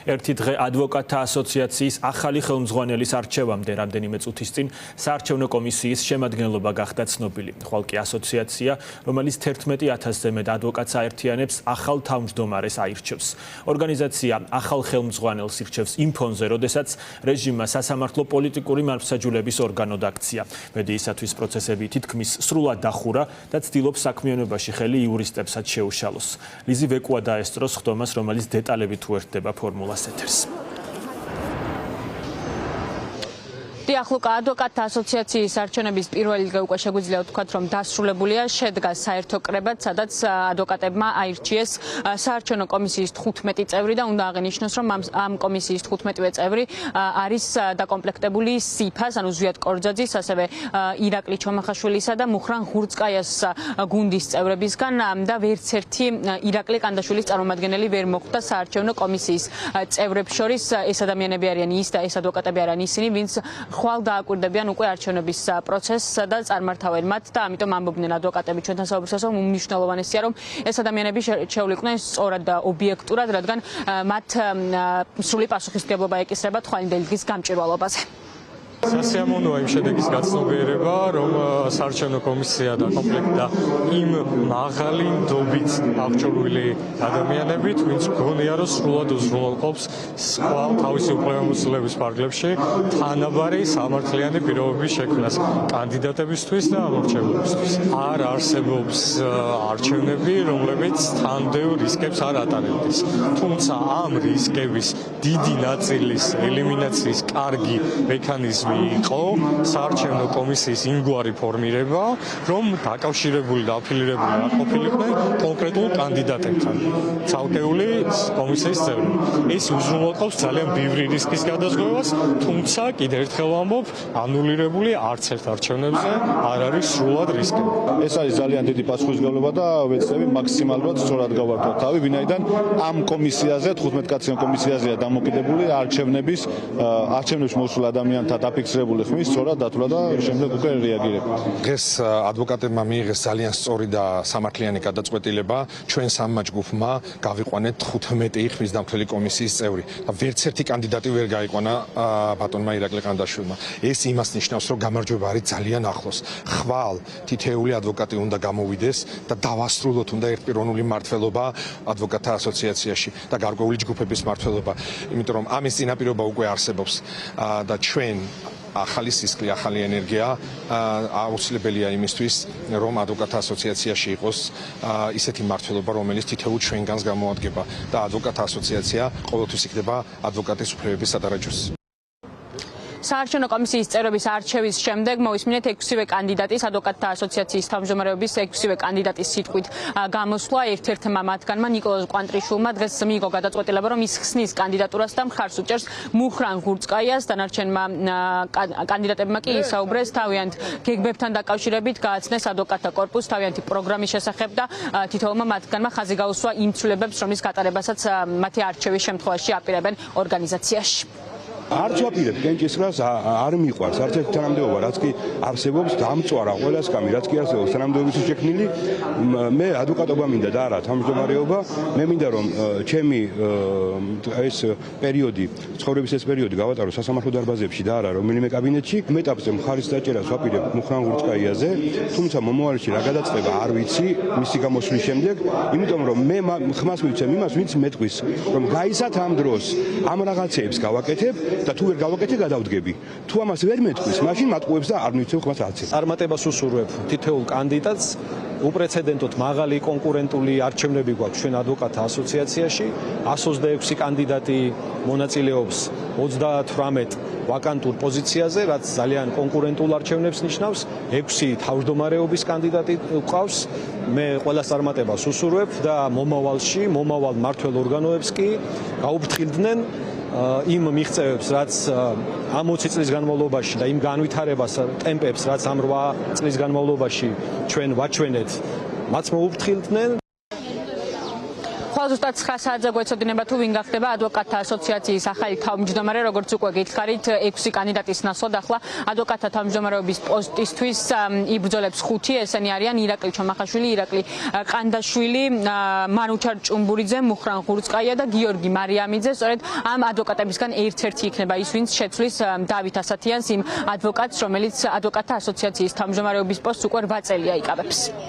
ერთი დღე ადვოკატთა ასოციაციის ახალი ხელმძღვანელის არჩევამდე რამდენიმე წუთის წინ საარჩევნო კომისიის შემადგენლობა გახდა ცნობილი. ხვალ კი ასოციაცია, რომელიც 11,000-ზე მეტ ადვოკატს აერთიანებს, ახალ თავმჯდომარეს აირჩევს. ორგანიზაცია ახალ ხელმძღვანელს ირჩევს იმ ფონზე, როდესაც რეჟიმმა სასამართლო პოლიტიკური მართლმსაჯულების ორგანოდ აქცია. მედიისათვის პროცესები თითქმის სრულად დახურა და ცდილობს საქმიანობაში ხელი იურისტებსაც შეუშალოს. ლიზი ვეკუა დაესწროს ხდომას, რომელიც დეტალებით უერთდება ფორმულას ეთერს. დიახლუკა, ადვოკატთა ასოციაციის არჩევნების პირველი დღე უკვე შეგვიძლია ვთქვათ, რომ დასრულებულია, შედგა საერთო კრებაც, სადაც ადვოკატებმა აირჩიეს საარჩევნო კომისიის 15 წევრი და უნდა აღინიშნოს, რომ ამ კომისიის 15-ვე წევრი არის დაკომპლექტებული სიფას, ანუ ზვიად კორძაძის, ასევე ირაკლი ჩომახაშვილისა და მუხრან ღურწკაიას გუნდის წევრებისგან და ვერც ერთი ირაკლი კანდაშვილის წარმომადგენელი ვერ მოხვდა საარჩევნო კომისიის წევრებს შორის. ეს ადამიანები არიან ის და ეს ადვოკატები არიან ისინი, ვინც ხვალ დააკვირდებიან უკვე არჩევნების პროცესს და წარმართავენ მათ და ამიტომ ამბობდნენ ადვოკატები ჩვენთან საუბრისას, რომ უმნიშვნელოვანესია, რომ ეს ადამიანები შეულიყვნენ სწორად და ობიექტურად, რადგან მათ სრული პასუხისმგებლობა ეკისრება თვალინდელი დღის გამჭვირვალობაზე. სასიამოვნოა იმ შედეგის გაცნობიერება, რომ საარჩევნო კომისია დაკომპლექტდა იმ მაღალი ნდობით აღჭურვილი ადამიანებით, ვინც გონია, რომ სრულად უზრუნველყოფს სხვა თავისი უფლებამოსილების ფარგლებში თანაბარი სამართლიანი პირობების შექმნას კანდიდატებისთვის და ამორჩეულებისთვის. არ არსებობს არჩევნები, რომლებიც თანმდევ რისკებს არ ატარებდეს. თუმცა ამ რისკების დიდი ნაწილის ელიმინაციის კარგი მექანიზმი იყო საარჩევნო კომისიის იმგვარი ფორმირება, რომ დაკავშირებული და აფილირებული არ ყოფილიყვნენ კონკრეტულ კანდიდატებთან. ცალკეული კომისიის წევრები. ეს უზრუნველყოფს ძალიან ბევრი რისკის გადაზღვევას, თუმცა კიდევ ერთხელ ვამბობ, ანულირებული არც ერთ არჩევნებზე არ არის სრულად რისკები. ეს არის ძალიან დიდი პასუხისმგებლობა და ვეცდები მაქსიმალურად სწორად გავართოთ თავი, ვინაიდან ამ კომისიაზე, 15 კაციან კომისიაზეა დამოკიდებული არჩევნების მოსულ ადამიანთა დაფიქსირებული ხმის სწორად დათვლა და შემდეგ უკვე რეაგირება. დღეს ადვოკატებმა მიიღეს ძალიან სწორი და სამართლიანი გადაწყვეტილება. ჩვენ სამმა ჯგუფმა გავიყვანეთ 15 ხმის დამცველი კომისიის წევრი და ვერც ერთი კანდიდატი ვერ გაიყვანა ბატონმა ირაკლი კანდაშვილმა. ეს იმას ნიშნავს, რომ გამარჯვება არის ძალიან ახლოს. ხვალ თითოეული ადვოკატი უნდა გამოვიდეს და დავასრულოთ უნდა ერთპიროვნული მმართველობა ადვოკატთა ასოციაციაში და გარკვეული ჯგუფების მმართველობა, იმიტომ რომ ამის წინაპირობა უკვე არსებობს და ჩვენ ახალი სისხლი, ახალი ენერგია აუცილებელია იმისთვის, რომ ადვოკატთა ასოციაციაში იყოს ისეთი მმართველობა, რომელიც თითოეულ ჩვენგანს გამოადგება და ადვოკატთა ასოციაცია ყოველთვის იქნება ადვოკატის უფლებების სადარაჯოს. საარჩევნო კომისიის წევრების არჩევის შემდეგ მოვისმინეთ 6-ვე კანდიდატის ადვოკატთა ასოციაციის თავმჯდომარეობის 6-ვე კანდიდატის სიტყვით გამოსვლა. ერთ-ერთმა მათგანმა ნიკოლოზ კვანტრიშვილმა დღეს მიიღო გადაწყვეტილება, რომ ის ხსნის კანდიდატურას და მხარს უჭერს მუხრან ღურწკაიას. დანარჩენმა კანდიდატებმა კი ისაუბრეს თავიანთ გეგმებთან დაკავშირებით, გააცნეს ადვოკატთა კორპუსს თავიანთი პროგრამის შესახებ და თითოეულმა მათგანმა ხაზი გაუსვა იმ ცვლილებებს, რომლის გატარებასაც მათი არჩევის შემთხვევაში აპირებენ ორგანიზაციაში. არ ვაპირებ კენჭისყრას არ მიყვარს არც ერთი თანამდებობა, რაც კი არსებობს დამწვარა ყველა სკამი, რაც კი არსებობს თანამდებობის შექმნილი. მე ადვოკატობა მინდა და არა თავმჯდომარეობა. მე მინდა რომ ჩემი ეს პერიოდი, ცხოვრების ეს პერიოდი გავატარო სასამართლო დარბაზებში და არა რომელიმე კაბინეტში. მეტაპზე მხარის დაჭერას ვაპირებ მუხრან ღურწკაიაზე, თუმცა მომავალში რა გადაწყდება არ ვიცი მისი გამოსვლის შემდეგ, იმიტომ რომ მე ხმას მივცემ იმას, ვინც მეტყვის, რომ გაისათ ამ დროს ამ რაღაცეებს გავაკეთებ და თუ ვერ გავაკეთე გადავდგები. თუ ამას ვერ მეტყვის, მაშინ მატყუებს და არ მივცემ ხმას არცერთ. წარმატებას უსურვებ თითოეულ კანდიდატს. უპრეცედენტოდ მაღალი კონკურენტული არჩევნები გვაქვს ჩვენ ადვოკატთა ასოციაციაში. 126 კანდიდატი მონაწილეობს 38 ვაკანტურ პოზიციაზე, რაც ძალიან კონკურენტულ არჩევნებს ნიშნავს. 6 თავმჯდომარეობის კანდიდატი გვყავს. მე ყველას წარმატებას უსურვებ და მომავალში, მომავალ მმართველ ორგანოებს კი გაუფრთხილდნენ იმ მიღწევებს, რაც ამ 20 წლის განმავლობაში და იმ განვითარებას ტემპებს, რაც ამ 8 წლის განმავლობაში ჩვენ ვაჩვენეთ, მათ მოუფრთხილდნენ. ხვალ ზუსტად 9 საათზე გვეცოდინება თუ ვინ გახდება ადვოკატთა ასოციაციის ახალი თავმჯდომარე, როგორც უკვე გითხარით, 6 კანდიდატის ნაცვლად ახლა ადვოკატთა თავმჯდომარეობის პოსტისთვის იბრძოლებს 5, ესენი არიან ირაკლი ჩომახაშვილი, ირაკლი ყანდაშვილი, მანუჩარ ჭუმბურიძე, მუხრან ღურწკაია და გიორგი მარიამიძე. სწორედ ამ ადვოკატებისგან ერთ-ერთი იქნება ის, ვინც შეცვლის დავით ასათიანს, იმ ადვოკატს, რომელიც ადვოკატთა ასოციაციის თავმჯდომარეობის პოსტს უკვე 8 წელია იკავებს.